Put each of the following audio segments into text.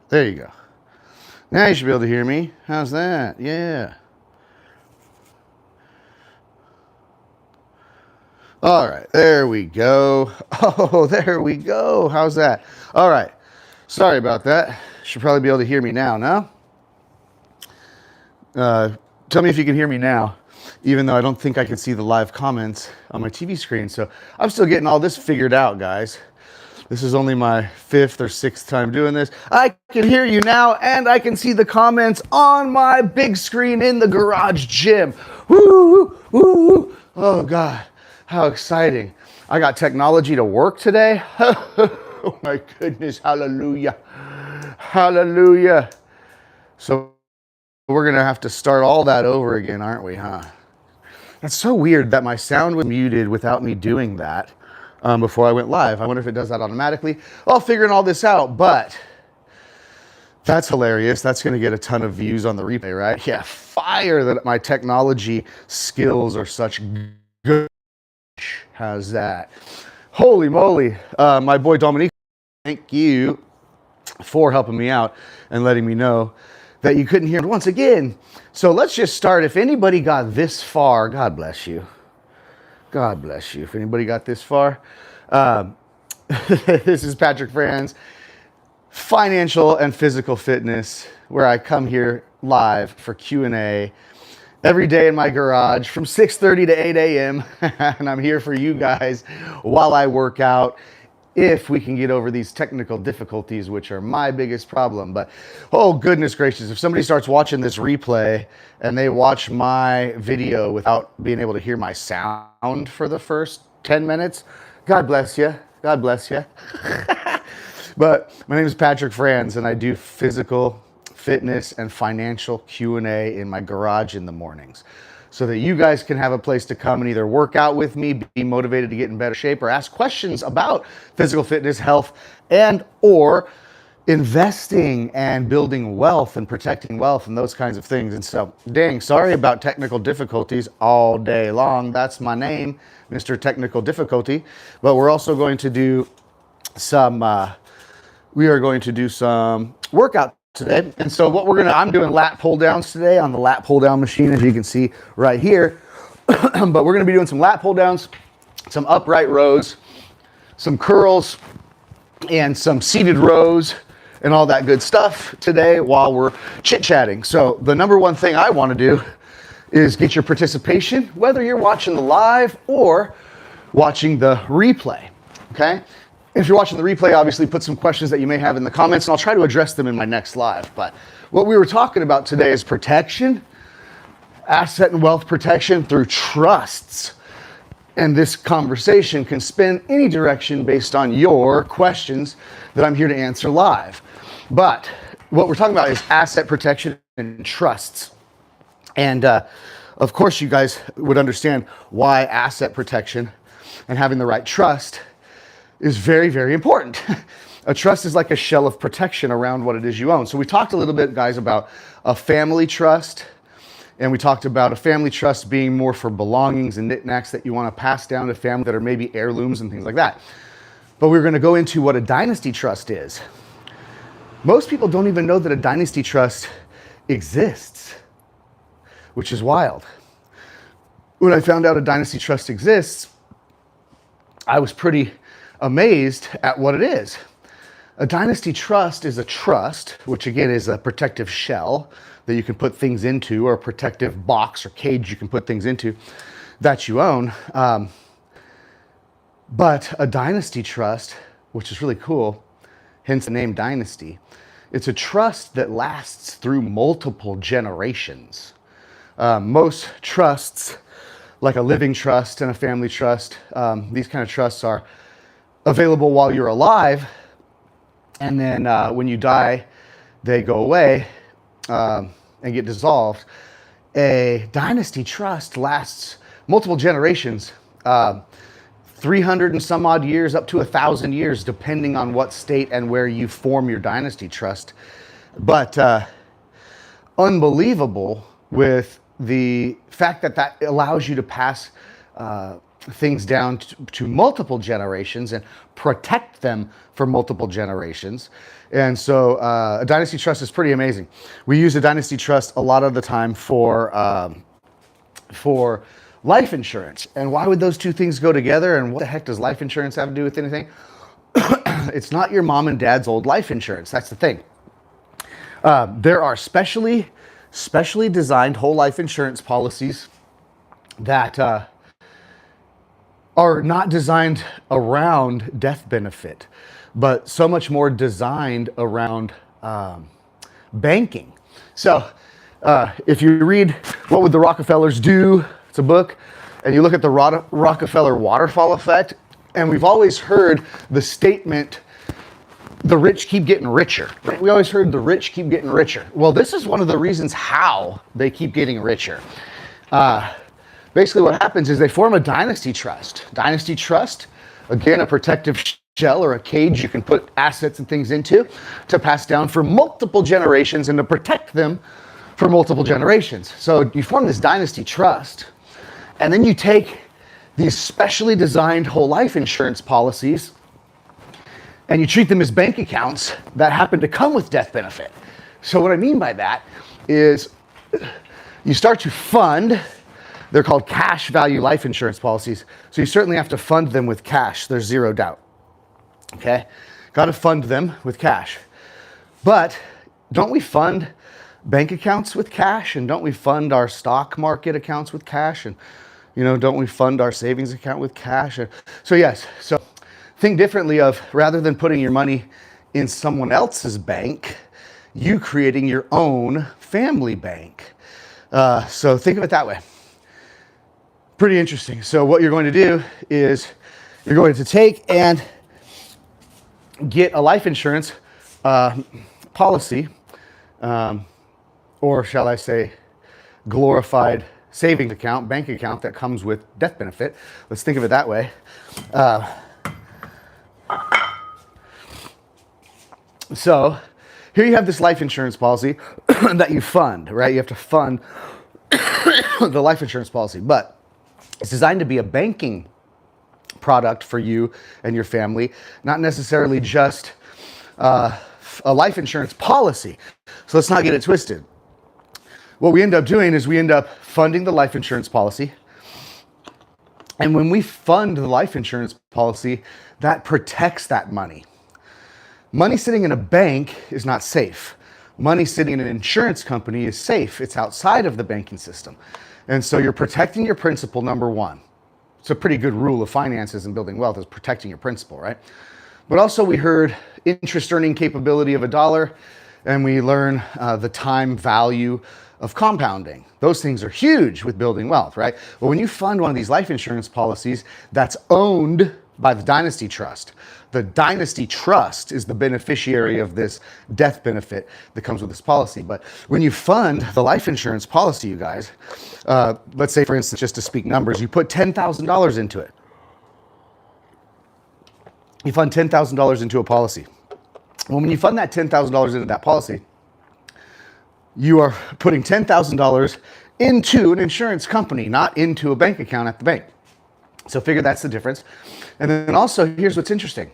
There you go. Now you should be able to hear me. How's that? Yeah. All right, there we go. Oh, there we go. How's that? All right. Sorry about that. Should probably be able to hear me now, no? Tell me if you can hear me now, even though I don't think I can see the live comments on my TV screen. So I'm still getting all this figured out, guys. This is only my 5th or 6th time doing this. I can hear you now, and I can see the comments on my big screen in the garage gym. Woo, woo, woo. Oh, God, how exciting. I got technology to work today. Oh, my goodness. Hallelujah. Hallelujah. So we're going to have to start all that over again, aren't we, huh? It's so weird that my sound was muted without me doing that before I went live. I wonder if it does that automatically. Well, figuring all this out, but that's hilarious. That's going to get a ton of views on the replay, right? Yeah, fire that my technology skills are such good. How's that? Holy moly. My boy Dominique, thank you for helping me out and letting me know that you couldn't hear once again. So let's just start. If anybody got this far, God bless you. God bless you. If anybody got this far, this is Patrick Franz, financial and physical fitness, where I come here live for Q&A every day in my garage from 6:30 to 8 a.m. And I'm here for you guys while I work out, if we can get over these technical difficulties, which are my biggest problem. But oh, goodness gracious, if somebody starts watching this replay and they watch my video without being able to hear my sound for the first 10 minutes, God bless you. God bless you. But my name is Patrick Franz, and I do physical fitness and financial Q&A in my garage in the mornings, so that you guys can have a place to come and either work out with me, be motivated to get in better shape, or ask questions about physical fitness, health, and or investing and building wealth and protecting wealth and those kinds of things. And so, dang, sorry about technical difficulties all day long. That's my name, Mr. Technical Difficulty. But we're also going to do some, workout today. And so I'm doing lat pull downs today on the lat pull down machine, as you can see right here. But we're going to be doing some lat pull downs, some upright rows, some curls, and some seated rows, and all that good stuff today while we're chit-chatting. So the number one thing I want to do is get your participation, whether you're watching the live or watching the replay, okay? If you're watching the replay, obviously put some questions that you may have in the comments, and I'll try to address them in my next live. But what we were talking about today is protection, asset and wealth protection through trusts. And this conversation can spin any direction based on your questions that I'm here to answer live. But what we're talking about is asset protection and trusts. And of course, you guys would understand why asset protection and having the right trust is very, very important. A trust is like a shell of protection around what it is you own. So we talked a little bit, guys, about a family trust. And we talked about a family trust being more for belongings and knickknacks that you want to pass down to family that are maybe heirlooms and things like that. But we're going to go into what a dynasty trust is. Most people don't even know that a dynasty trust exists, which is wild. When I found out a dynasty trust exists, I was pretty amazed at what it is. A dynasty trust is a trust, which again is a protective shell that you can put things into, or a protective box or cage you can put things into that you own. But a dynasty trust, which is really cool, hence the name dynasty, it's a trust that lasts through multiple generations. Most trusts, like a living trust and a family trust, these kind of trusts are available while you're alive, and then when you die, they go away and get dissolved. A dynasty trust lasts multiple generations, 300 and some odd years up to 1,000 years, depending on what state and where you form your dynasty trust. But unbelievable with the fact that that allows you to pass things down to multiple generations and protect them for multiple generations. And so a dynasty trust is pretty amazing. We use a dynasty trust a lot of the time for life insurance. And why would those two things go together? And what the heck does life insurance have to do with anything? It's not your mom and dad's old life insurance. That's the thing. There are specially designed whole life insurance policies that are not designed around death benefit, but so much more designed around banking. So if you read What Would the Rockefellers Do? It's a book, and you look at the Rockefeller waterfall effect, and we've always heard the statement, the rich keep getting richer. Right? We always heard the rich keep getting richer. Well, this is one of the reasons how they keep getting richer. Basically what happens is they form a dynasty trust. Dynasty trust, again, a protective shell or a cage you can put assets and things into to pass down for multiple generations and to protect them for multiple generations. So you form this dynasty trust, and then you take these specially designed whole life insurance policies and you treat them as bank accounts that happen to come with death benefit. So what I mean by that is you start to fund. They're called cash value life insurance policies. So you certainly have to fund them with cash. There's zero doubt. Okay? Got to fund them with cash. But don't we fund bank accounts with cash? And don't we fund our stock market accounts with cash? And, don't we fund our savings account with cash? So yes. So think differently of, rather than putting your money in someone else's bank, you creating your own family bank. So think of it that way. Pretty interesting. So what you're going to do is you're going to take and get a life insurance policy, or shall I say glorified savings account, bank account that comes with death benefit. Let's think of it that way. So here you have this life insurance policy that you fund, right? You have to fund the life insurance policy, but it's designed to be a banking product for you and your family, not necessarily just a life insurance policy. So let's not get it twisted. What we end up doing is we end up funding the life insurance policy. And when we fund the life insurance policy, that protects that money. Money sitting in a bank is not safe. Money sitting in an insurance company is safe. It's outside of the banking system. And so you're protecting your principal, number one. It's a pretty good rule of finances and building wealth, is protecting your principal, right? But also we heard interest earning capability of $1, and we learn the time value of compounding. Those things are huge with building wealth, right? But when you fund one of these life insurance policies that's owned by the dynasty trust, the dynasty trust is the beneficiary of this death benefit that comes with this policy. But when you fund the life insurance policy, you guys, let's say, for instance, just to speak numbers, you put $10,000 into it. You fund $10,000 into a policy. Well, when you fund that $10,000 into that policy, you are putting $10,000 into an insurance company, not into a bank account at the bank. So figure that's the difference. And then also, here's what's interesting.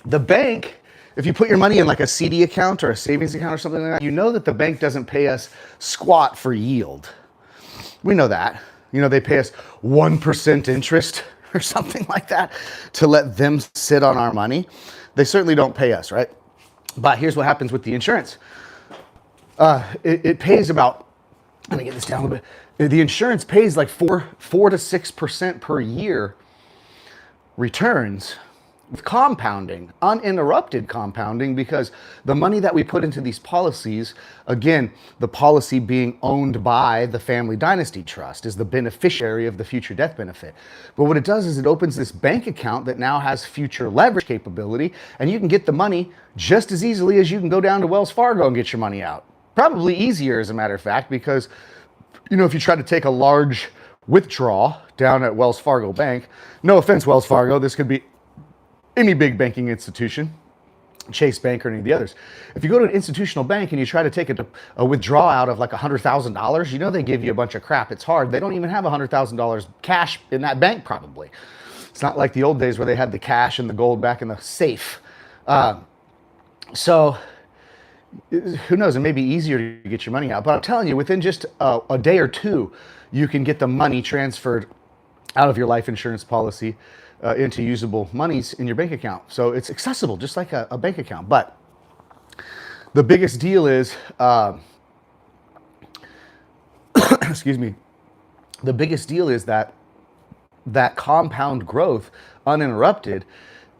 The bank, if you put your money in like a CD account or a savings account or something like that, you know that the bank doesn't pay us squat for yield. We know that. They pay us 1% interest or something like that to let them sit on our money. They certainly don't pay us, right? But here's what happens with the insurance. It pays about, let me get this down a little bit. The insurance pays like 4 to 6% per year returns with compounding, uninterrupted compounding, because the money that we put into these policies, again, the policy being owned by the family dynasty trust, is the beneficiary of the future death benefit. But what it does is it opens this bank account that now has future leverage capability, and you can get the money just as easily as you can go down to Wells Fargo and get your money out. Probably easier, as a matter of fact, because if you try to take a large withdrawal down at Wells Fargo Bank, no offense, Wells Fargo, this could be any big banking institution, Chase Bank or any of the others. If you go to an institutional bank and you try to take a withdrawal out of like $100,000, you know they give you a bunch of crap. It's hard. They don't even have $100,000 cash in that bank probably. It's not like the old days where they had the cash and the gold back in the safe. So who knows, it may be easier to get your money out. But I'm telling you, within just a day or two, you can get the money transferred out of your life insurance policy into usable monies in your bank account. So it's accessible, just like a bank account. But the biggest deal is, excuse me, the biggest deal is that compound growth, uninterrupted,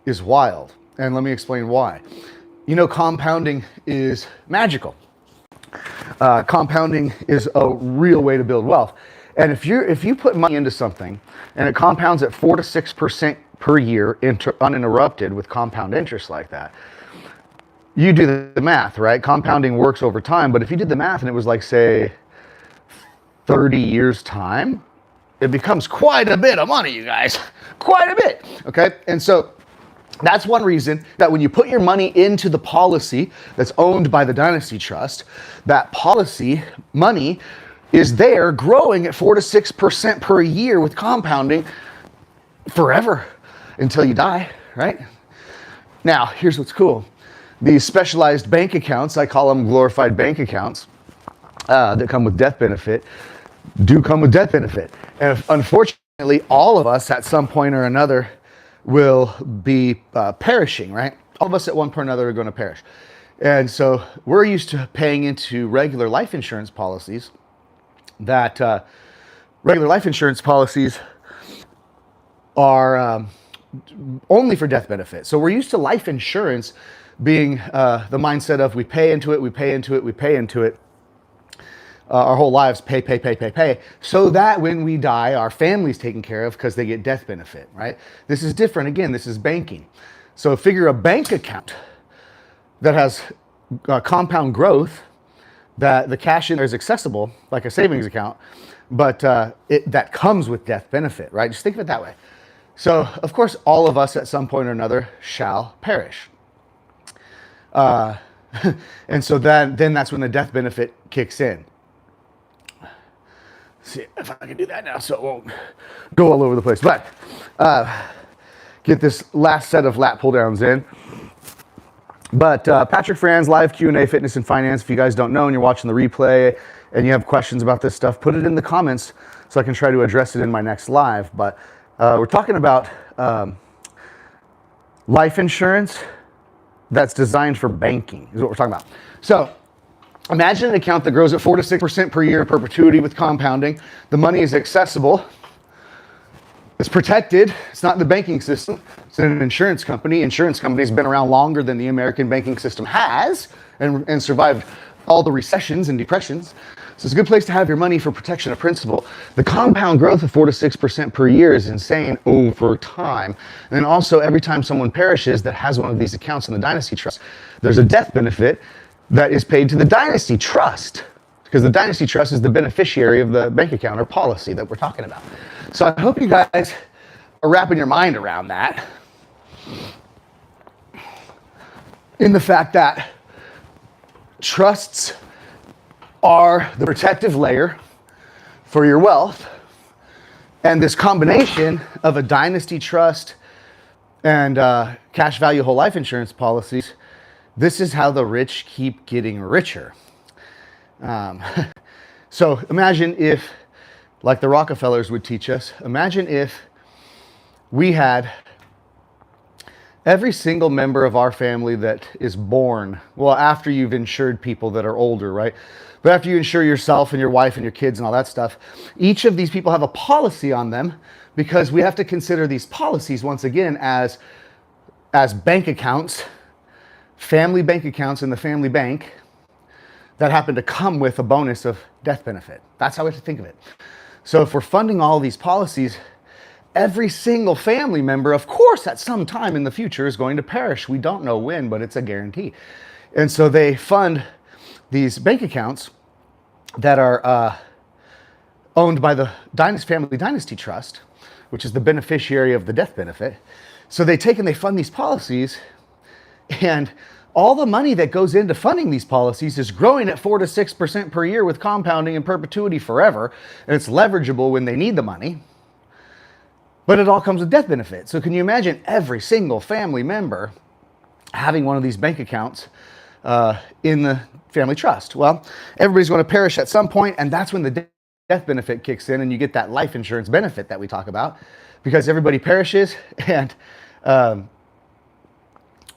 is wild. And let me explain why. You know, compounding is magical. Compounding is a real way to build wealth. And if you put money into something and it compounds at 4 to 6% per year uninterrupted with compound interest like that, you do the math, right? Compounding works over time, but if you did the math and it was like, say, 30 years time, it becomes quite a bit of money, you guys. Quite a bit, okay? And so that's one reason that when you put your money into the policy that's owned by the Dynasty Trust, that policy money is there growing at 4 to 6% per year with compounding forever until you die, right? Now, here's what's cool. These specialized bank accounts, I call them glorified bank accounts, that come with death benefit, do come with death benefit. And unfortunately, all of us at some point or another will be perishing, right? All of us at one point or another are going to perish. And so we're used to paying into regular life insurance policies that regular life insurance policies are only for death benefit. So we're used to life insurance being the mindset of we pay into it, we pay into it, we pay into it. Our whole lives, pay, so that when we die, our family's taken care of because they get death benefit, right? This is different. Again, this is banking. So figure a bank account that has compound growth, that the cash in there is accessible, like a savings account, but that comes with death benefit, right? Just think of it that way. So, of course, all of us at some point or another shall perish. And so then that's when the death benefit kicks in. See if I can do that now so it won't go all over the place. But get this last set of lat pull downs in. But Patrick Franz, live Q&A, fitness and finance. If you guys don't know and you're watching the replay and you have questions about this stuff, put it in the comments so I can try to address it in my next live. But we're talking about life insurance that's designed for banking is what we're talking about. So imagine an account that grows at 4 to 6% per year in perpetuity with compounding. The money is accessible. It's protected. It's not in the banking system. It's in an insurance company. Insurance company's been around longer than the American banking system has and survived all the recessions and depressions. So it's a good place to have your money for protection of principal. The compound growth of 4 to 6% per year is insane over time. And then also every time someone perishes that has one of these accounts in the Dynasty Trust, there's a death benefit that is paid to the Dynasty Trust, because the Dynasty Trust is the beneficiary of the bank account or policy that we're talking about. So I hope you guys are wrapping your mind around that, in the fact that trusts are the protective layer for your wealth, and this combination of a Dynasty Trust and cash value whole life insurance policies, this is how the rich keep getting richer. So imagine if, like the Rockefellers would teach us, imagine if we had every single member of our family that is born, well, after you've insured people that are older, right? But after you insure yourself and your wife and your kids and all that stuff, each of these people have a policy on them, because we have to consider these policies once again as bank accounts, family bank accounts in the family bank that happen to come with a bonus of death benefit. That's how we have to think of it. So if we're funding all these policies, every single family member, of course, at some time in the future is going to perish. We don't know when, but it's a guarantee. And so they fund these bank accounts that are owned by the Family Dynasty Trust, which is the beneficiary of the death benefit. So they take and they fund these policies, And all the money that goes into funding these policies is growing at 4 to 6% per year with compounding and perpetuity forever. And it's leverageable when they need the money. But it all comes with death benefit. So can you imagine every single family member having one of these bank accounts in the family trust? Well, everybody's going to perish at some point, and that's when the death benefit kicks in and you get that life insurance benefit that we talk about, because everybody perishes, and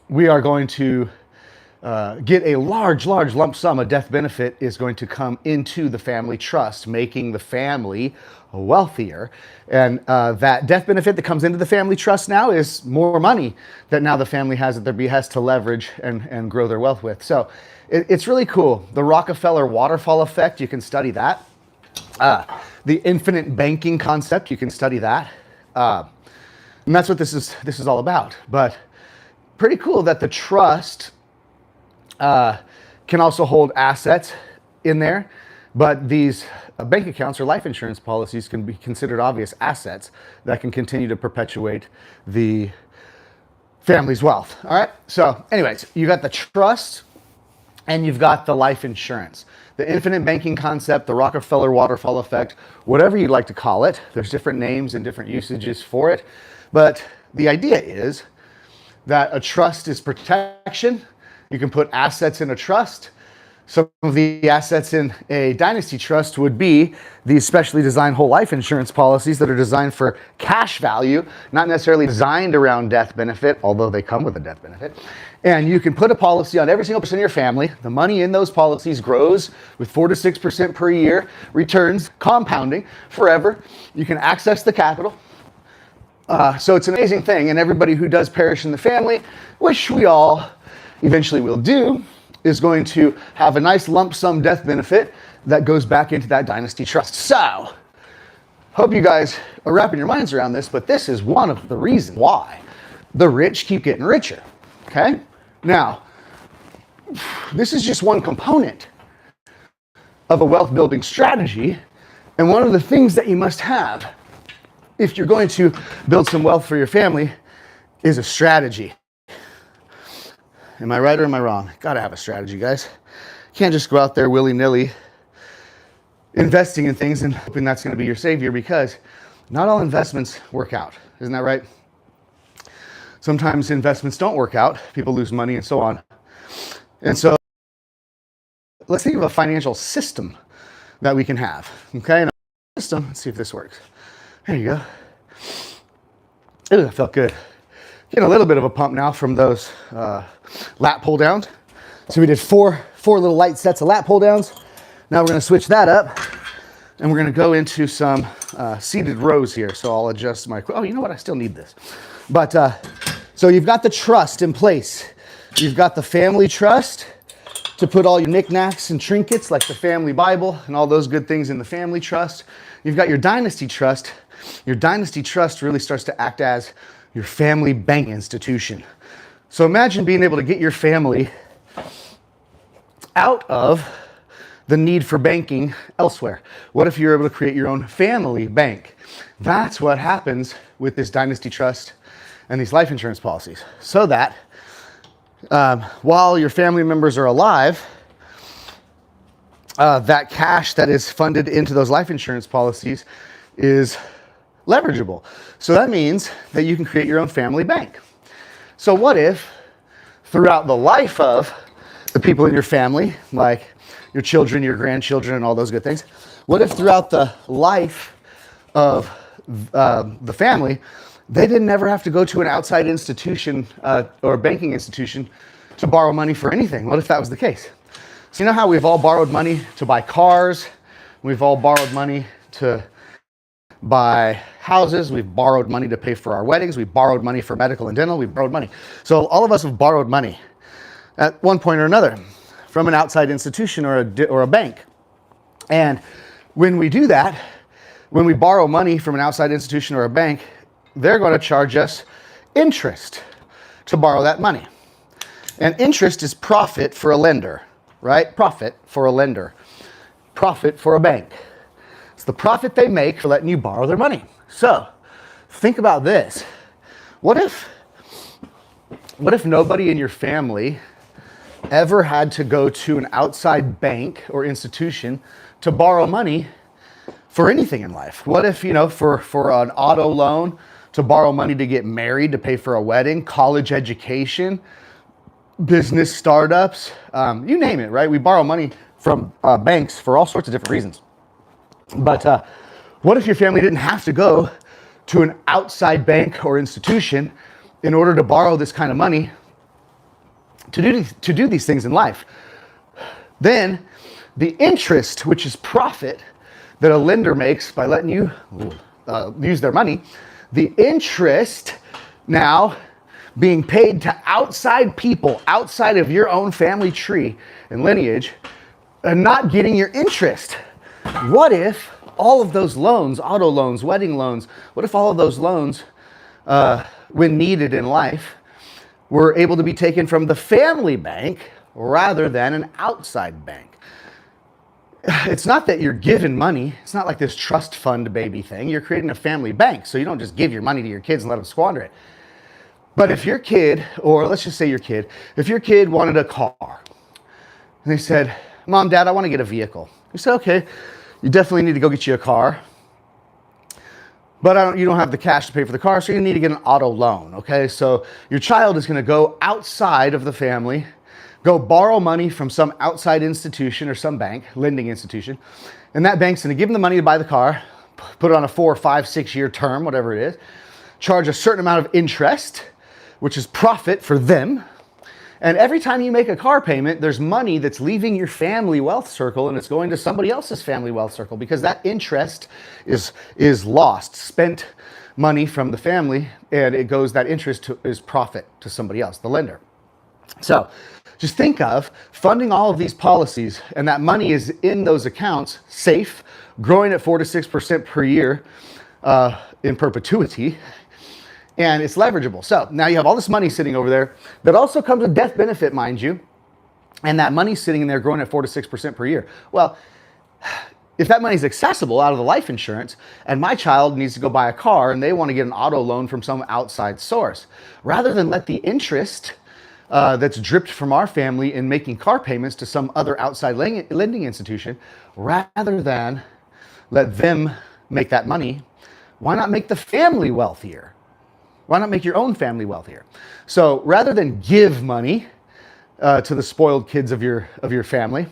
we are going to get a large lump sum of death benefit is going to come into the family trust, making the family wealthier. And that death benefit that comes into the family trust now is more money that now the family has at their behest to leverage and grow their wealth with. So it's really cool. The Rockefeller waterfall effect, you can study that. The infinite banking concept, you can study that. And that's what this is all about. But pretty cool that the trust can also hold assets in there, but these bank accounts or life insurance policies can be considered obvious assets that can continue to perpetuate the family's wealth. All right. So anyways, you got the trust and you've got the life insurance, the infinite banking concept, the Rockefeller waterfall effect, whatever you'd like to call it. There's different names and different usages for it. But the idea is that a trust is protection. You can put assets in a trust. Some of the assets in a dynasty trust would be these specially designed whole life insurance policies that are designed for cash value, not necessarily designed around death benefit, although they come with a death benefit. And you can put a policy on every single person in your family. The money in those policies grows with 4 to 6% per year, returns, compounding forever. You can access the capital. So it's an amazing thing. And everybody who does perish in the family, which we all eventually will do, is going to have a nice lump sum death benefit that goes back into that dynasty trust. So, hope you guys are wrapping your minds around this, but this is one of the reasons why the rich keep getting richer, okay? Now, this is just one component of a wealth building strategy, and one of the things that you must have if you're going to build some wealth for your family is a strategy. Am I right or am I wrong? Gotta have a strategy, guys. Can't just go out there willy-nilly investing in things and hoping that's gonna be your savior, because not all investments work out. Isn't that right? Sometimes investments don't work out. People lose money and so on. And so let's think of a financial system that we can have, okay? And a system, let's see if this works. There you go. Ooh, that felt good. Getting a little bit of a pump now from those lat pull downs. So we did four little light sets of lat pull downs. Now we're gonna switch that up and we're gonna go into some seated rows here. So I'll adjust my, oh, you know what? I still need this. But so you've got the trust in place. You've got the family trust to put all your knickknacks and trinkets like the family Bible and all those good things in the family trust. You've got your dynasty trust. Your dynasty trust really starts to act as your family bank institution. So imagine being able to get your family out of the need for banking elsewhere. What if you're able to create your own family bank? That's what happens with this dynasty trust and these life insurance policies. So that while your family members are alive, that cash that is funded into those life insurance policies is leverageable. So that means that you can create your own family bank. So what if throughout the life of the people in your family, like your children, your grandchildren, and all those good things, what if throughout the life of the family, they didn't ever have to go to an outside institution or banking institution to borrow money for anything? What if that was the case? So you know how we've all borrowed money to buy cars, we've all borrowed money to buy houses, we've borrowed money to pay for our weddings, we've borrowed money for medical and dental, we've borrowed money. So all of us have borrowed money at one point or another from an outside institution or a bank. And when we do that, when we borrow money from an outside institution or a bank, they're going to charge us interest to borrow that money. And interest is profit for a lender, right? Profit for a lender. Profit for a bank. It's the profit they make for letting you borrow their money. So think about this. What if What if nobody in your family ever had to go to an outside bank or institution to borrow money for anything in life? What if, for an auto loan, to borrow money to get married, to pay for a wedding, college education, business startups, you name it, right? We borrow money from banks for all sorts of different reasons. But what if your family didn't have to go to an outside bank or institution in order to borrow this kind of money to do these things in life? Then the interest, which is profit, that a lender makes by letting you use their money, the interest now being paid to outside people, outside of your own family tree and lineage, and not getting your interest. What if all of those loans, auto loans, wedding loans, what if all of those loans, when needed in life, were able to be taken from the family bank rather than an outside bank? It's not that you're giving money. It's not like this trust fund baby thing. You're creating a family bank, so you don't just give your money to your kids and let them squander it. But if your kid, or let's just say your kid, if your kid wanted a car, and they said, Mom, Dad, I want to get a vehicle. You said, okay, you definitely need to go get you a car. But you don't have the cash to pay for the car, so you need to get an auto loan, okay? So your child is going to go outside of the family, go borrow money from some outside institution or some bank, lending institution, and that bank's going to give them the money to buy the car, put it on a 4, 5, 6 year term, whatever it is, charge a certain amount of interest, which is profit for them. And every time you make a car payment, there's money that's leaving your family wealth circle and it's going to somebody else's family wealth circle, because that interest is lost, spent money from the family, and that interest is profit to somebody else, the lender. So just think of funding all of these policies, and that money is in those accounts, safe, growing at 4 to 6% per year in perpetuity. And it's leverageable. So now you have all this money sitting over there that also comes with death benefit, mind you. And that money's sitting in there growing at 4 to 6% per year. Well, if that money's accessible out of the life insurance, and my child needs to go buy a car and they want to get an auto loan from some outside source, rather than let the interest that's dripped from our family in making car payments to some other outside lending institution, rather than let them make that money, why not make the family wealthier? Why not make your own family wealthier? So rather than give money to the spoiled kids of your family,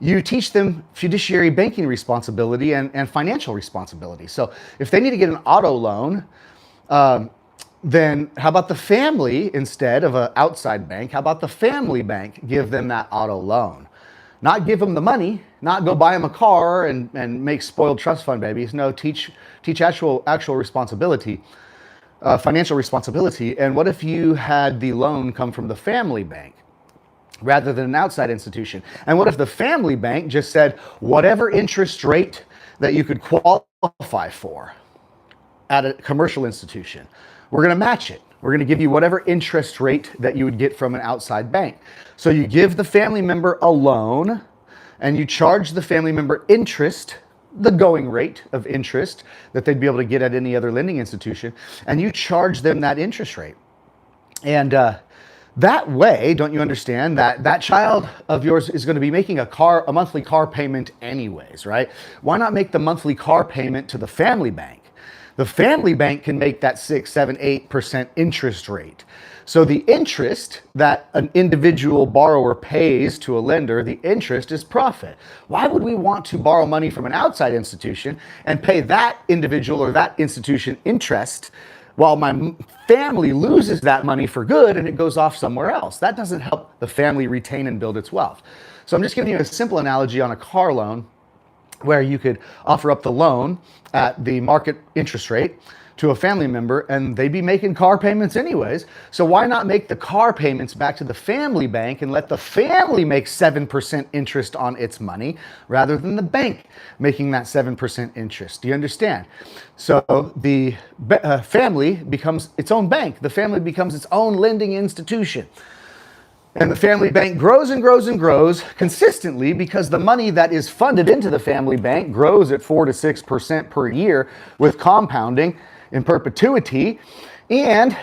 you teach them fiduciary banking responsibility and financial responsibility. So if they need to get an auto loan, then how about the family, instead of an outside bank, how about the family bank give them that auto loan? Not give them the money, not go buy them a car and make spoiled trust fund babies. No, teach actual responsibility. Financial responsibility. And what if you had the loan come from the family bank rather than an outside institution? And what if the family bank just said, whatever interest rate that you could qualify for at a commercial institution, we're going to match it. We're going to give you whatever interest rate that you would get from an outside bank. So you give the family member a loan and you charge the family member interest, the going rate of interest that they'd be able to get at any other lending institution, and you charge them that interest rate. And that way, don't you understand that child of yours is going to be making a monthly car payment anyways, right? Why not make the monthly car payment to the family bank? The family bank can make that 6, 7, 8% interest rate. So the interest that an individual borrower pays to a lender, the interest is profit. Why would we want to borrow money from an outside institution and pay that individual or that institution interest while my family loses that money for good and it goes off somewhere else? That doesn't help the family retain and build its wealth. So I'm just giving you a simple analogy on a car loan where you could offer up the loan at the market interest rate to a family member, and they'd be making car payments anyways. So why not make the car payments back to the family bank and let the family make 7% interest on its money rather than the bank making that 7% interest? Do you understand? So the family becomes its own bank. The family becomes its own lending institution. And the family bank grows and grows and grows consistently because the money that is funded into the family bank grows at 4 to 6% per year with compounding in perpetuity. And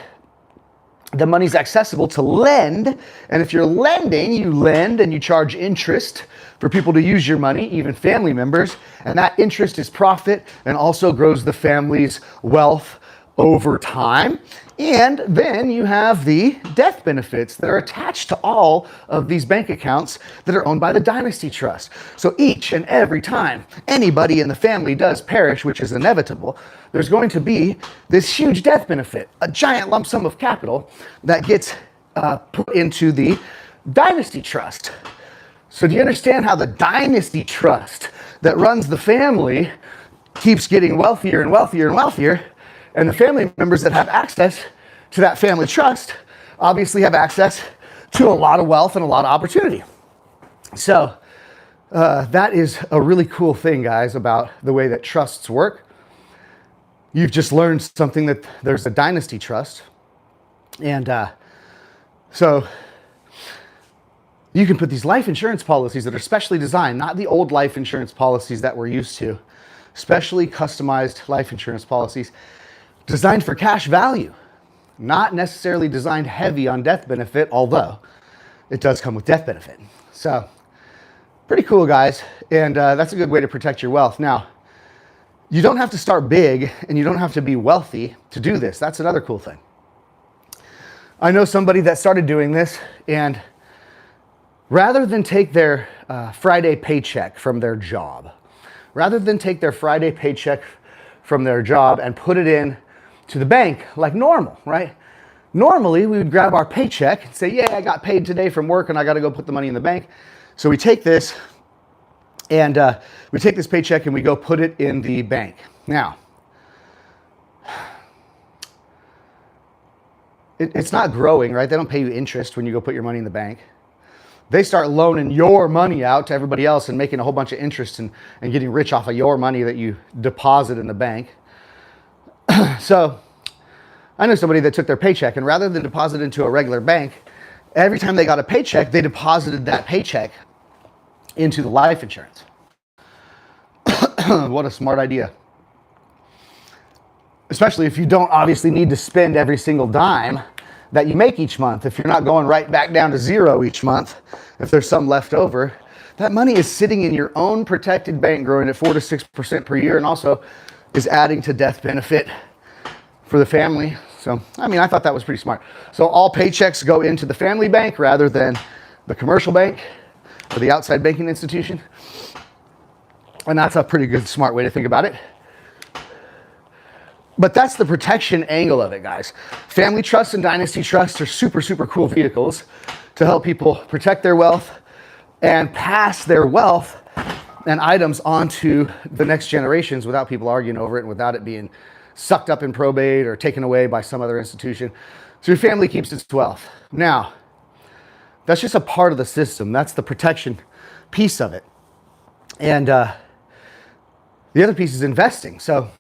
the money's accessible to lend. And if you're lending, you lend and you charge interest for people to use your money, even family members. And that interest is profit and also grows the family's wealth over time. And then you have the death benefits that are attached to all of these bank accounts that are owned by the dynasty trust. So each and every time anybody in the family does perish, which is inevitable, there's going to be this huge death benefit, a giant lump sum of capital that gets put into the dynasty trust. So do you understand how the dynasty trust that runs the family keeps getting wealthier and wealthier and wealthier? And the family members that have access to that family trust obviously have access to a lot of wealth and a lot of opportunity. So that is a really cool thing, guys, about the way that trusts work. You've just learned something, that there's a dynasty trust. And so you can put these life insurance policies that are specially designed, not the old life insurance policies that we're used to, specially customized life insurance policies designed for cash value, not necessarily designed heavy on death benefit, although it does come with death benefit. So pretty cool, guys. And that's a good way to protect your wealth. Now, you don't have to start big and you don't have to be wealthy to do this. That's another cool thing. I know somebody that started doing this, and rather than take their Friday paycheck from their job, and put it in to the bank like normal, right? Normally, we would grab our paycheck and say, yeah, I got paid today from work and I got to go put the money in the bank. So we take this and we take this paycheck and we go put it in the bank. Now, it's not growing, right? They don't pay you interest when you go put your money in the bank. They start loaning your money out to everybody else and making a whole bunch of interest and getting rich off of your money that you deposit in the bank. So I know somebody that took their paycheck, and rather than deposit into a regular bank, every time they got a paycheck, they deposited that paycheck into the life insurance. What a smart idea. Especially if you don't obviously need to spend every single dime that you make each month. If you're not going right back down to zero each month, if there's some left over, that money is sitting in your own protected bank, growing at 4 to 6% per year, and also is adding to death benefit for the family. So, I mean, I thought that was pretty smart. So all paychecks go into the family bank rather than the commercial bank or the outside banking institution. And that's a pretty good, smart way to think about it. But that's the protection angle of it, guys. Family trusts and dynasty trusts are super, super cool vehicles to help people protect their wealth and pass their wealth and items onto the next generations without people arguing over it and without it being sucked up in probate or taken away by some other institution. So your family keeps its wealth. Now, that's just a part of the system. That's the protection piece of it. And the other piece is investing. So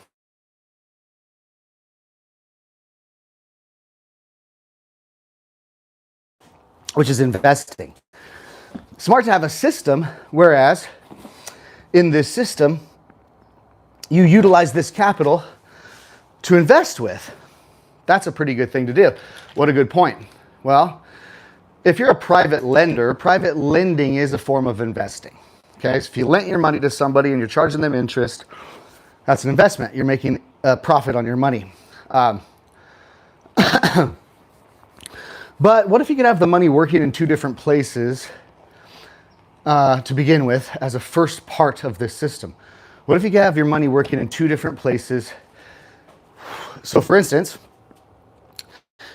which is investing. Smart to have a system, whereas in this system, you utilize this capital to invest with. That's a pretty good thing to do. What a good point. Well, if you're a private lender, private lending is a form of investing. Okay, so if you lent your money to somebody and you're charging them interest, that's an investment. You're making a profit on your money. But what if you could have the money working in two different places to begin with as a first part of this system? What if you could have your money working in two different places? So for instance,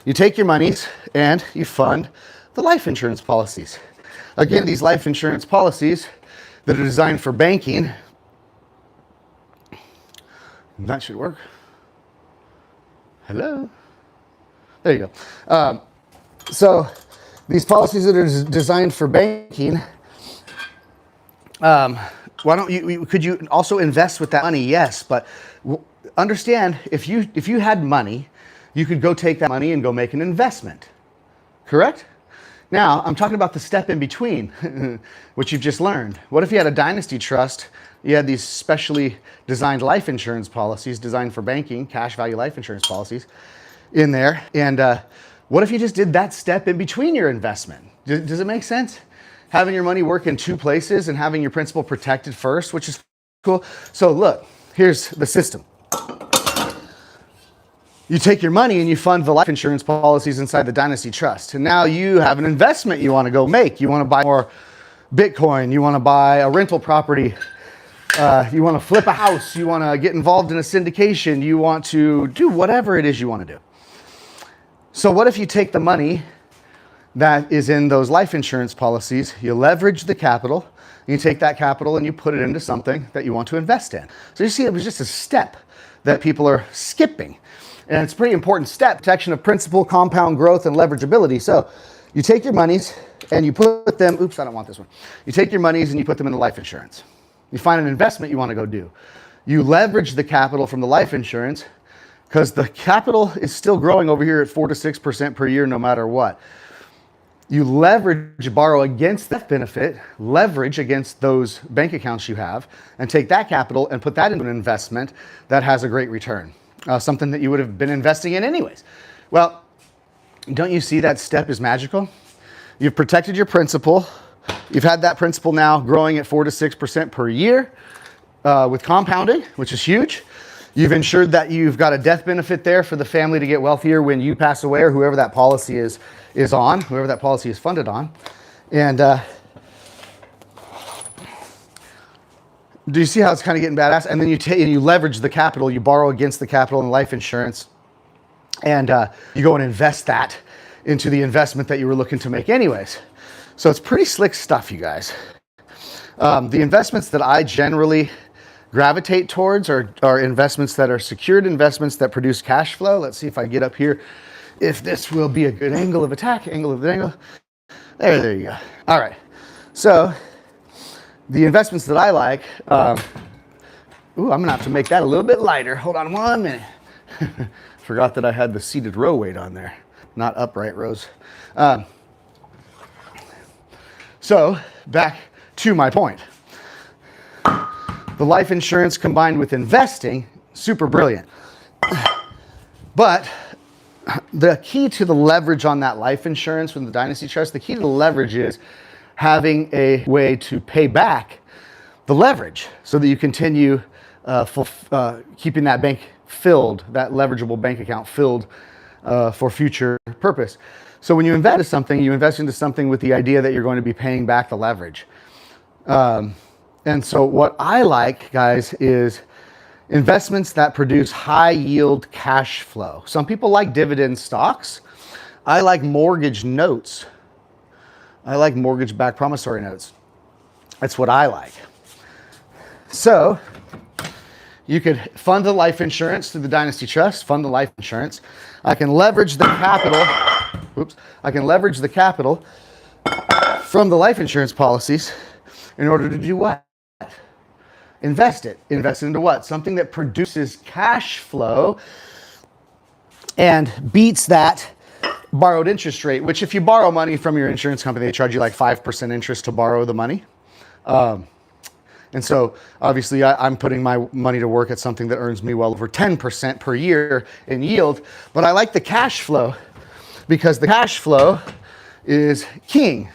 you take your monies and you fund the life insurance policies. Again, these life insurance policies that are designed for banking, that should work. Hello? There you go. So these policies that are designed for banking, why don't you, could you also invest with that money? Yes, but understand, if you had money, you could go take that money and go make an investment, correct? Now, I'm talking about the step in between, which you've just learned. What if you had a dynasty trust? You had these specially designed life insurance policies designed for banking, cash value life insurance policies in there. And What if you just did that step in between your investment? Does it make sense? Having your money work in two places and having your principal protected first, which is cool. So look, here's the system. You take your money and you fund the life insurance policies inside the Dynasty Trust. And now you have an investment you want to go make. You want to buy more Bitcoin. You want to buy a rental property. You want to flip a house. You want to get involved in a syndication. You want to do whatever it is you want to do. So what if you take the money that is in those life insurance policies, you leverage the capital, you take that capital and you put it into something that you want to invest in. So you see, it was just a step that people are skipping. And it's a pretty important step, protection of principal, compound growth, and leverageability. So you take your monies and you put them, oops, I don't want this one. You take your monies and you put them into life insurance. You find an investment you want to go do. You leverage the capital from the life insurance because the capital is still growing over here at 4 to 6% per year no matter what. You leverage, borrow against that benefit, leverage against those bank accounts you have, and take that capital and put that into an investment that has a great return. Something that you would have been investing in anyways. Well, don't you see that step is magical? You've protected your principal. You've had that principal now growing at 4 to 6% per year with compounding, which is huge. You've ensured that you've got a death benefit there for the family to get wealthier when you pass away, or whoever that policy is on, whoever that policy is funded on. And do you see how it's kind of getting badass? And then you leverage the capital, you borrow against the capital in life insurance, and you go and invest that into the investment that you were looking to make anyways. So it's pretty slick stuff, you guys. The investments that I generally gravitate towards are investments that are secured investments that produce cash flow. Let's see if I get up here, if this will be a good angle of attack, angle of the angle. There you go. All right. So the investments that I like, I'm gonna have to make that a little bit lighter. Hold on 1 minute. Forgot that I had the seated row weight on there, not upright rows. So back to my point. The life insurance combined with investing, super brilliant. But the key to the leverage on that life insurance from the Dynasty Trust, the key to the leverage is having a way to pay back the leverage so that you continue keeping that bank filled, that leverageable bank account filled for future purpose. So when you invest in something, you invest into something with the idea that you're going to be paying back the leverage. And so what I like, guys, is investments that produce high yield cash flow. Some people like dividend stocks. I like mortgage notes. I like mortgage-backed promissory notes. That's what I like. So you could fund the life insurance through the Dynasty Trust, fund the life insurance. I can leverage the capital. I can leverage the capital from the life insurance policies in order to do what? Invest it. Invest it into what? Something that produces cash flow and beats that borrowed interest rate, which if you borrow money from your insurance company, they charge you like 5% interest to borrow the money. And so obviously I'm putting my money to work at something that earns me well over 10% per year in yield. But I like the cash flow because the cash flow is king.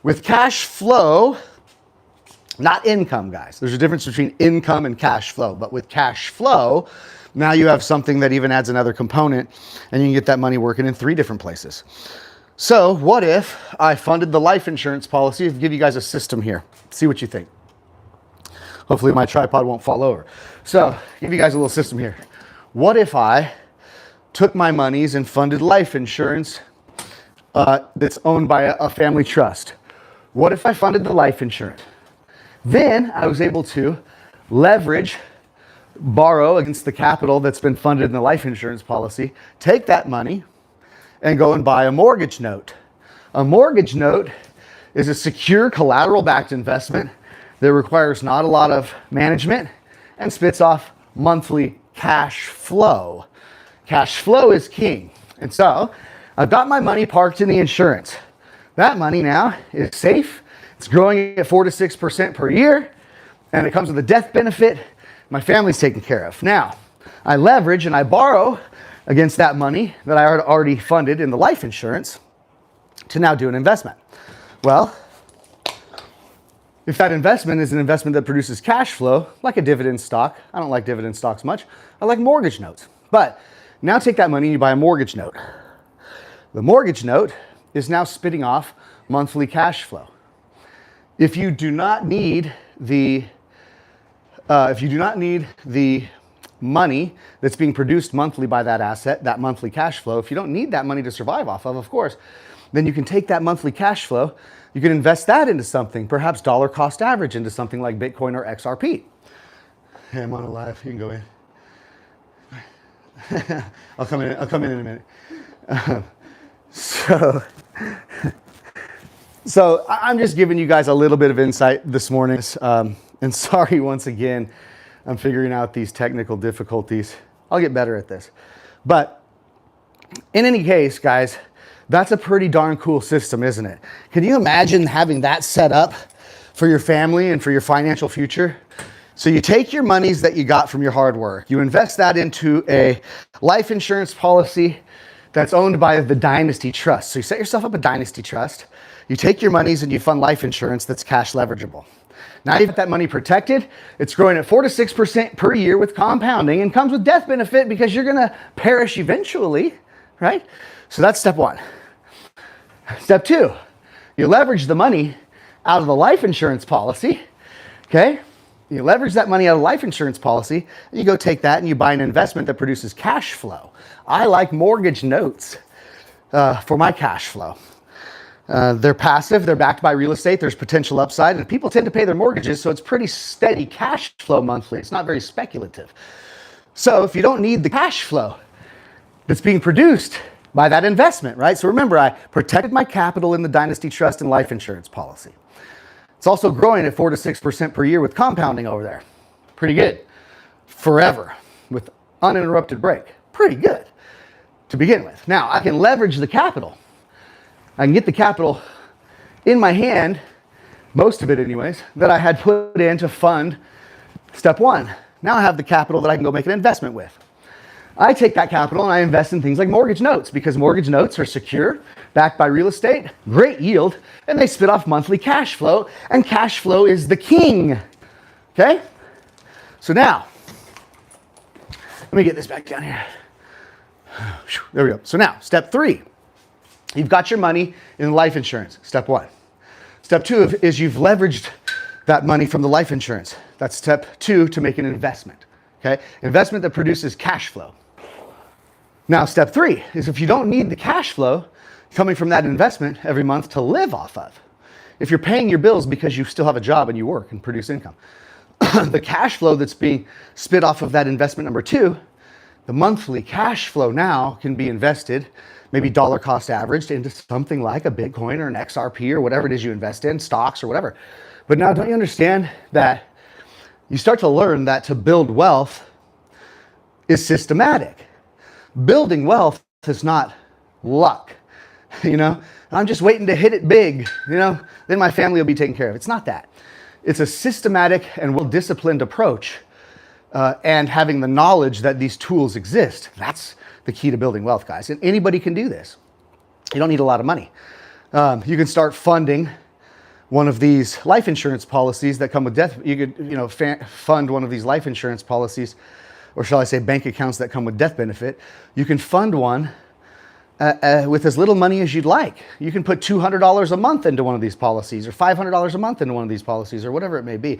With cash flow, not income, guys. There's a difference between income and cash flow. But with cash flow, now you have something that even adds another component, and you can get that money working in 3 different places. So what if I funded the life insurance policy? I'll give you guys a system here. See what you think. Hopefully my tripod won't fall over. So give you guys a little system here. What if I took my monies and funded life insurance that's owned by a family trust? What if I funded the life insurance? Then I was able to leverage, borrow against the capital that's been funded in the life insurance policy, take that money and go and buy a mortgage note. A mortgage note is a secure collateral-backed investment that requires not a lot of management and spits off monthly cash flow. Cash flow is king. And so I've got my money parked in the insurance. That money now is safe. It's growing at 4 to 6% per year, and it comes with a death benefit. My family's taken care of. Now, I leverage and I borrow against that money that I had already funded in the life insurance to now do an investment. Well, if that investment is an investment that produces cash flow, like a dividend stock, I don't like dividend stocks much, I like mortgage notes. But now take that money and you buy a mortgage note. The mortgage note is now spitting off monthly cash flow. If you do not need the money that's being produced monthly by that asset, that monthly cash flow, if you don't need that money to survive off of course, then you can take that monthly cash flow, you can invest that into something, perhaps dollar cost average into something like Bitcoin or XRP. Hey, I'm on a live, you can go in. I'll come in a minute. So I'm just giving you guys a little bit of insight this morning. And sorry once again, I'm figuring out these technical difficulties. I'll get better at this. But in any case, guys, that's a pretty darn cool system, isn't it? Can you imagine having that set up for your family and for your financial future? So you take your monies that you got from your hard work, you invest that into a life insurance policy that's owned by the Dynasty Trust. So you set yourself up a Dynasty Trust, you take your monies and you fund life insurance that's cash leverageable. Now you've got that money protected. It's growing at 4 to 6% per year with compounding and comes with death benefit because you're gonna perish eventually, right? So that's step one. Step two, you leverage the money out of the life insurance policy, okay? You leverage that money out of life insurance policy, and you go take that and you buy an investment that produces cash flow. I like mortgage notes for my cash flow. They're passive, they're backed by real estate, there's potential upside, and people tend to pay their mortgages, so it's pretty steady cash flow monthly. It's not very speculative. So if you don't need the cash flow that's being produced by that investment, right? So remember, I protected my capital in the Dynasty Trust and life insurance policy. It's also growing at 4 to 6% per year with compounding over there. Pretty good. Forever with uninterrupted break. Pretty good to begin with. Now, I can leverage the capital. I can get the capital in my hand, most of it anyways, that I had put in to fund step one. Now I have the capital that I can go make an investment with. I take that capital and I invest in things like mortgage notes because mortgage notes are secure, backed by real estate, great yield, and they spit off monthly cash flow, and cash flow is the king, okay? So now, let me get this back down here. There we go. So now, step three, you've got your money in life insurance, step one. Step two is you've leveraged that money from the life insurance. That's step two to make an investment, okay? Investment that produces cash flow. Now, step three is if you don't need the cash flow coming from that investment every month to live off of, if you're paying your bills because you still have a job and you work and produce income, the cash flow that's being spit off of that investment number two, the monthly cash flow now can be invested, maybe dollar cost averaged, into something like a Bitcoin or an XRP or whatever it is you invest in, stocks or whatever. But now don't you understand that you start to learn that to build wealth is systematic. Building wealth is not luck, you know? I'm just waiting to hit it big, you know? Then my family will be taken care of. It's not that. It's a systematic and well-disciplined approach and having the knowledge that these tools exist. That's the key to building wealth, guys. And anybody can do this. You don't need a lot of money. You can start funding one of these life insurance policies that come with death. You could, fund one of these life insurance policies, or shall I say bank accounts that come with death benefit. You can fund one with as little money as you'd like. You can put $200 a month into one of these policies, or $500 a month into one of these policies, or whatever it may be.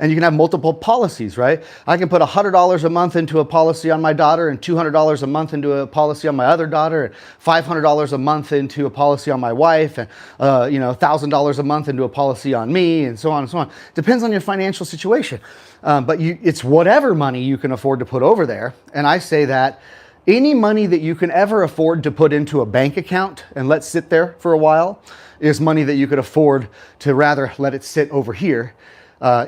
And you can have multiple policies, right? I can put $100 a month into a policy on my daughter, and $200 a month into a policy on my other daughter, and $500 a month into a policy on my wife, and $1,000 a month into a policy on me, and so on and so on. Depends on your financial situation. But it's whatever money you can afford to put over there. And I say that any money that you can ever afford to put into a bank account and let sit there for a while is money that you could afford to rather let it sit over here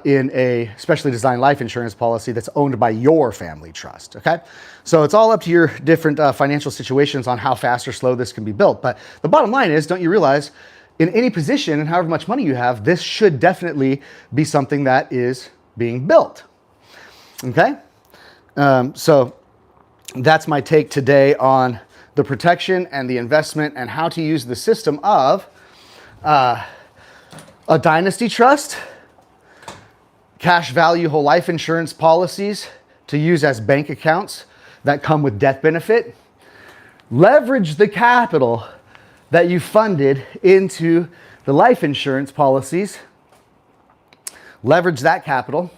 in a specially designed life insurance policy that's owned by your family trust, okay? So it's all up to your different financial situations on how fast or slow this can be built. But the bottom line is, don't you realize, in any position and however much money you have, this should definitely be something that is being built, okay? So that's my take today on the protection and the investment and how to use the system of a dynasty trust, cash value whole life insurance policies to use as bank accounts that come with death benefit. Leverage the capital that you funded into the life insurance policies. Leverage that capital.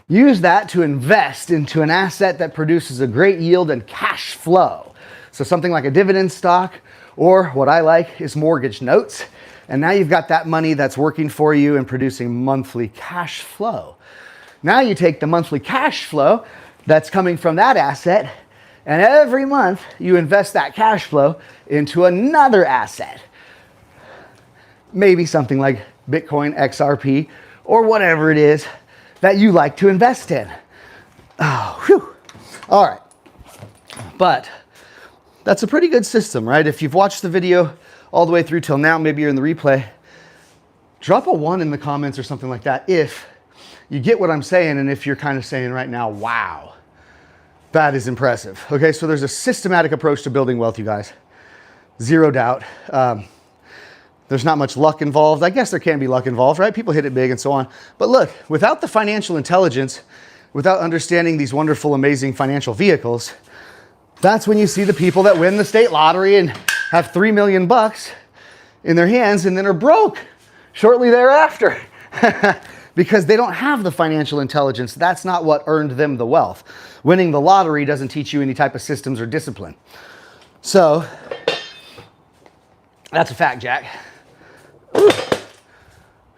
Use that to invest into an asset that produces a great yield and cash flow. So something like a dividend stock, or what I like is mortgage notes. And now you've got that money that's working for you and producing monthly cash flow. Now you take the monthly cash flow that's coming from that asset, and every month you invest that cash flow into another asset. Maybe something like Bitcoin, XRP, or whatever it is that you like to invest in. Oh, whew. All right. But that's a pretty good system, right? If you've watched the video all the way through till now, maybe you're in the replay, drop a 1 in the comments or something like that if you get what I'm saying, and if you're kind of saying right now, wow, that is impressive. Okay, so there's a systematic approach to building wealth, you guys. Zero doubt. There's not much luck involved. I guess there can be luck involved, right? People hit it big and so on. But look, without the financial intelligence, without understanding these wonderful, amazing financial vehicles, that's when you see the people that win the state lottery and have $3 million in their hands and then are broke shortly thereafter because they don't have the financial intelligence. That's not what earned them the wealth. Winning the lottery doesn't teach you any type of systems or discipline. So that's a fact, Jack.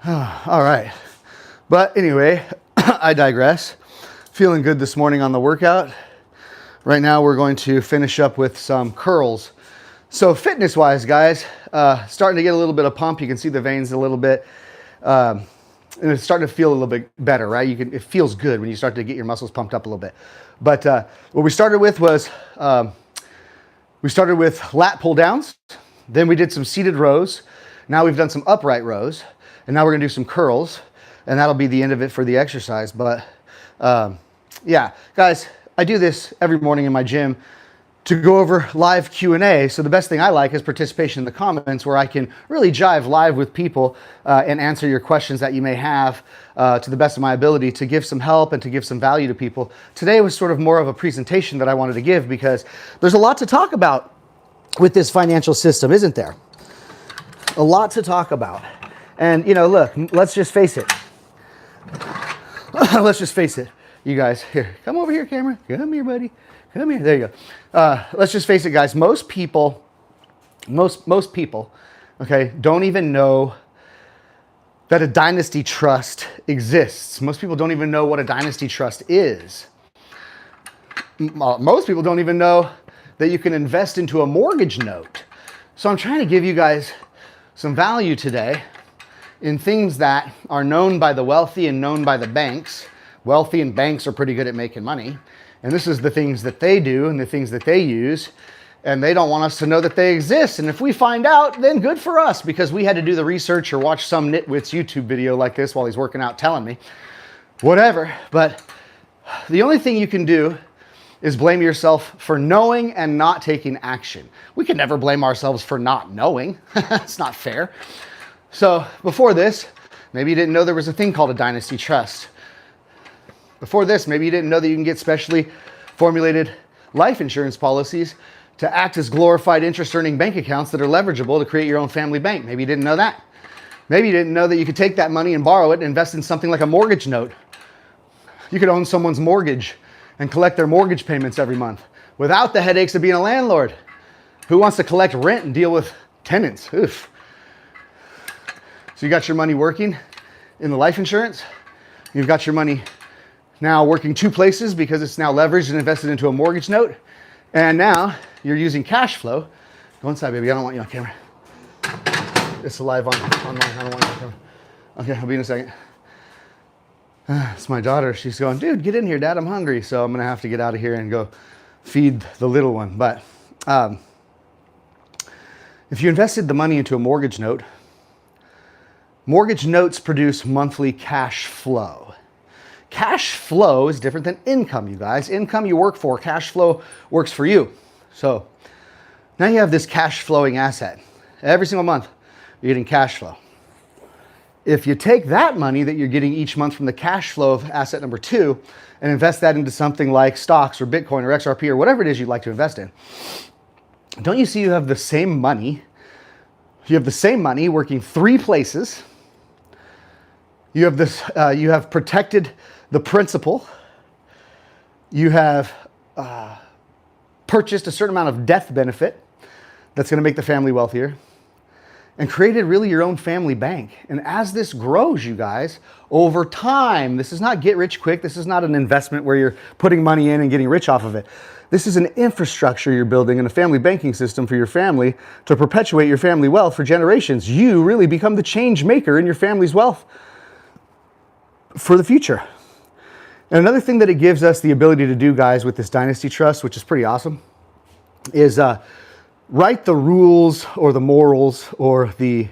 All right. But anyway, I digress. Feeling good this morning on the workout. Right now we're going to finish up with some curls. So fitness-wise, guys, starting to get a little bit of pump. You can see the veins a little bit. And it's starting to feel a little bit better, right? It feels good when you start to get your muscles pumped up a little bit. But what we started with was, we started with lat pull downs. Then we did some seated rows. Now we've done some upright rows. And now we're gonna do some curls. And that'll be the end of it for the exercise. But yeah, guys, I do this every morning in my gym to go over live Q&A. So the best thing I like is participation in the comments, where I can really jive live with people and answer your questions that you may have to the best of my ability to give some help and to give some value to people. Today was sort of more of a presentation that I wanted to give because there's a lot to talk about with this financial system, isn't there? A lot to talk about. And you know, look, let's just face it. Let's just face it. You guys, here, come over here, camera. Come here, buddy. Come here. There you go. Let's just face it, guys. Most people, okay, don't even know that a dynasty trust exists. Most people don't even know what a dynasty trust is. Most people don't even know that you can invest into a mortgage note. So I'm trying to give you guys some value today in things that are known by the wealthy and known by the banks. Wealthy and banks are pretty good at making money. And this is the things that they do and the things that they use. And they don't want us to know that they exist. And if we find out, then good for us, because we had to do the research or watch some nitwit's YouTube video like this while he's working out telling me. Whatever. But the only thing you can do is blame yourself for knowing and not taking action. We can never blame ourselves for not knowing. It's not fair. So before this, maybe you didn't know there was a thing called a dynasty trust. Before this, maybe you didn't know that you can get specially formulated life insurance policies to act as glorified interest-earning bank accounts that are leverageable to create your own family bank. Maybe you didn't know that. Maybe you didn't know that you could take that money and borrow it and invest in something like a mortgage note. You could own someone's mortgage and collect their mortgage payments every month without the headaches of being a landlord. Who wants to collect rent and deal with tenants? Oof. So you got your money working in the life insurance. You've got your money now working two places because it's now leveraged and invested into a mortgage note. And now you're using cash flow. Go inside, baby. I don't want you on camera. It's live online. I don't want you on camera. Okay, I'll be in a second. It's my daughter. She's going, dude, get in here, Dad. I'm hungry. So I'm going to have to get out of here and go feed the little one. But if you invested the money into a mortgage note, mortgage notes produce monthly cash flow. cash flow is different than income, you guys. Income you work for, cash flow works for you. So now you have this cash flowing asset. Every single month, you're getting cash flow. If you take that money that you're getting each month from the cash flow of asset number 2 and invest that into something like stocks or Bitcoin or XRP or whatever it is you'd like to invest in, don't you see you have the same money? You have the same money working 3 places. You have this. You have protected the principal. You have purchased a certain amount of death benefit that's going to make the family wealthier, and created really your own family bank. And as this grows, you guys, over time, this is not get rich quick. This is not an investment where you're putting money in and getting rich off of it. This is an infrastructure you're building in a family banking system for your family to perpetuate your family wealth for generations. You really become the change maker in your family's wealth for the future. And another thing that it gives us the ability to do, guys, with this dynasty trust, which is pretty awesome, is write the rules or the morals or the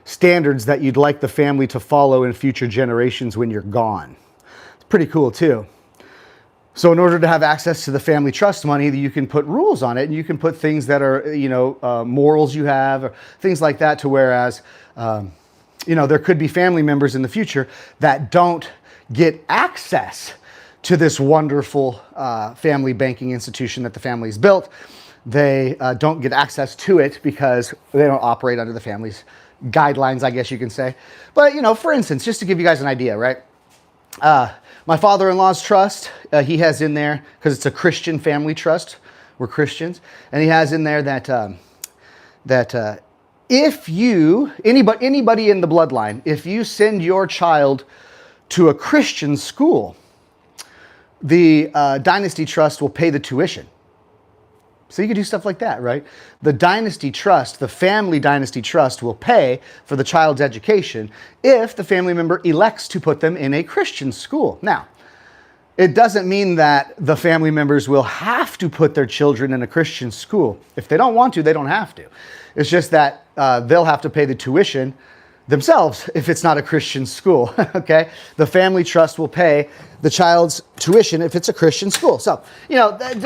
standards that you'd like the family to follow in future generations when you're gone. It's pretty cool too. So in order to have access to the family trust money, you can put rules on it, and you can put things that are, morals you have, or things like that, to whereas, there could be family members in the future that don't get access to this wonderful family banking institution that the family's built. They don't get access to it because they don't operate under the family's guidelines, I guess you can say. But, for instance, just to give you guys an idea, right? My father-in-law's trust, he has in there, because it's a Christian family trust, we're Christians, and he has in there that if anybody in the bloodline, if you send your child to a Christian school, the dynasty trust will pay the tuition. So you can do stuff like that, right? The dynasty trust, the family dynasty trust, will pay for the child's education if the family member elects to put them in a Christian school. Now, it doesn't mean that the family members will have to put their children in a Christian school. If they don't want to, they don't have to. It's just that they'll have to pay the tuition themselves if it's not a Christian school, okay? The family trust will pay the child's tuition if it's a Christian school. So,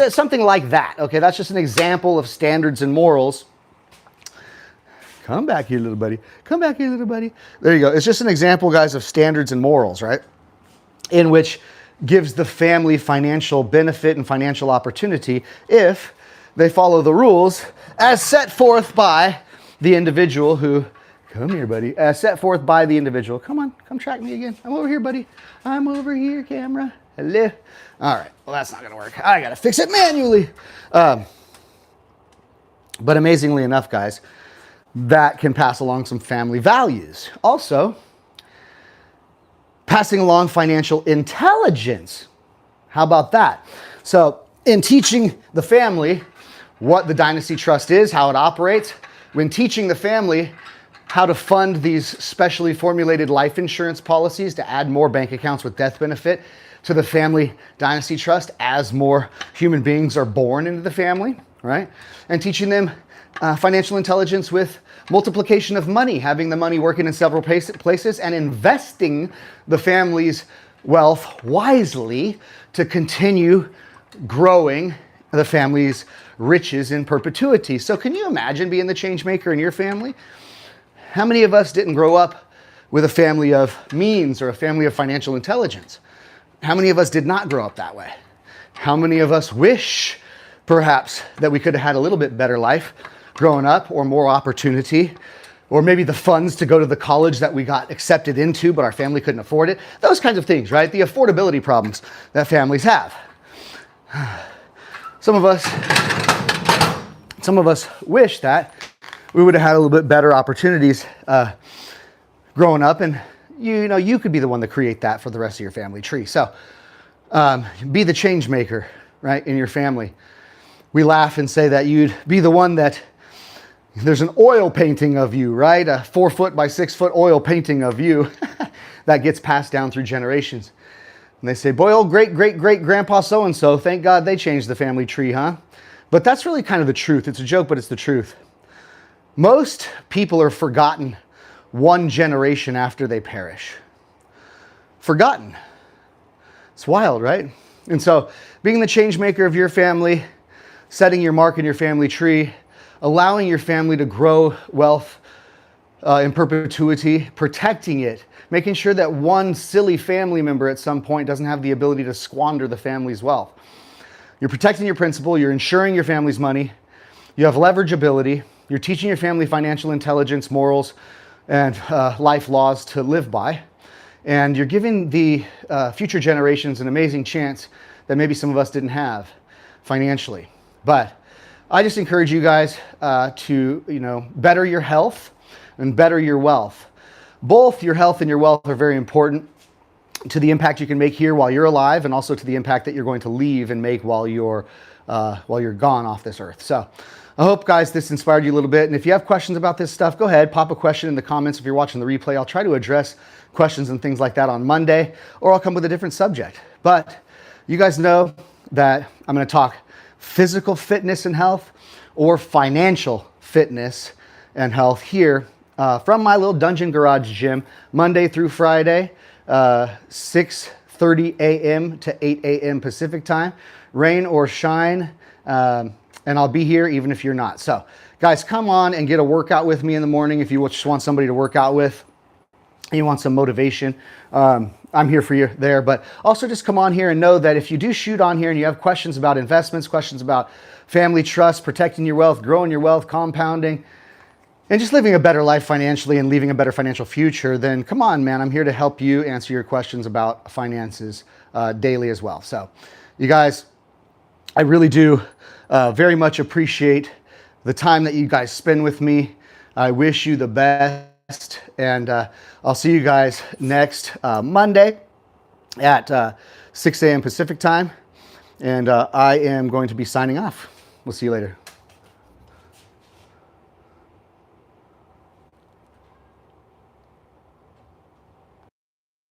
something like that, okay? That's just an example of standards and morals. Come back here, little buddy. Come back here, little buddy. There you go. It's just an example, guys, of standards and morals, right? In which gives the family financial benefit and financial opportunity if they follow the rules as set forth by the individual who... Come here, buddy. Set forth by the individual. Come on, come track me again. I'm over here, buddy. I'm over here, camera. Hello. All right. Well, that's not going to work. I got to fix it manually. But amazingly enough, guys, that can pass along some family values. Also, passing along financial intelligence. How about that? So, in teaching the family what the dynasty trust is, how it operates, when teaching the family how to fund these specially formulated life insurance policies to add more bank accounts with death benefit to the family dynasty trust as more human beings are born into the family, right? And teaching them financial intelligence with multiplication of money, having the money working in several places, and investing the family's wealth wisely to continue growing the family's riches in perpetuity. So can you imagine being the change maker in your family? How many of us didn't grow up with a family of means or a family of financial intelligence? How many of us did not grow up that way? How many of us wish, perhaps, that we could have had a little bit better life growing up, or more opportunity, or maybe the funds to go to the college that we got accepted into, but our family couldn't afford it? Those kinds of things, right? The affordability problems that families have. Some of us wish that we would have had a little bit better opportunities growing up, and you could be the one to create that for the rest of your family tree. So be the change maker, right, in your family. We laugh and say that you'd be the one that there's an oil painting of you, right? A 4 foot by 6 foot oil painting of you that gets passed down through generations. And they say, boy, old great grandpa so-and-so, thank God they changed the family tree, huh? But that's really kind of the truth. It's a joke, but it's the truth. Most people are forgotten one generation after they perish. Forgotten. It's wild, right? And so being the change maker of your family, setting your mark in your family tree, allowing your family to grow wealth in perpetuity, protecting it, making sure that one silly family member at some point doesn't have the ability to squander the family's wealth. You're protecting your principal, you're insuring your family's money, you have leverageability, you're teaching your family financial intelligence, morals, and life laws to live by. And you're giving the future generations an amazing chance that maybe some of us didn't have financially. But I just encourage you guys to, better your health and better your wealth. Both your health and your wealth are very important to the impact you can make here while you're alive, and also to the impact that you're going to leave and make while you're gone off this earth. So I hope, guys, this inspired you a little bit. And if you have questions about this stuff, go ahead, pop a question in the comments if you're watching the replay. I'll try to address questions and things like that on Monday, or I'll come with a different subject. But you guys know that I'm going to talk physical fitness and health or financial fitness and health here from my little dungeon garage gym, Monday through Friday, 6:30 a.m. to 8 a.m. Pacific time, rain or shine, and I'll be here even if you're not. So guys, come on and get a workout with me in the morning if you just want somebody to work out with. You want some motivation, I'm here for you there. But also just come on here and know that if you do shoot on here and you have questions about investments, questions about family trust, protecting your wealth, growing your wealth, compounding, and just living a better life financially and leaving a better financial future, then come on, man. I'm here to help you answer your questions about finances daily as well. So you guys, I really do very much appreciate the time that you guys spend with me. I wish you the best, and I'll see you guys next Monday at 6 a.m. Pacific time, and I am going to be signing off. We'll see you later.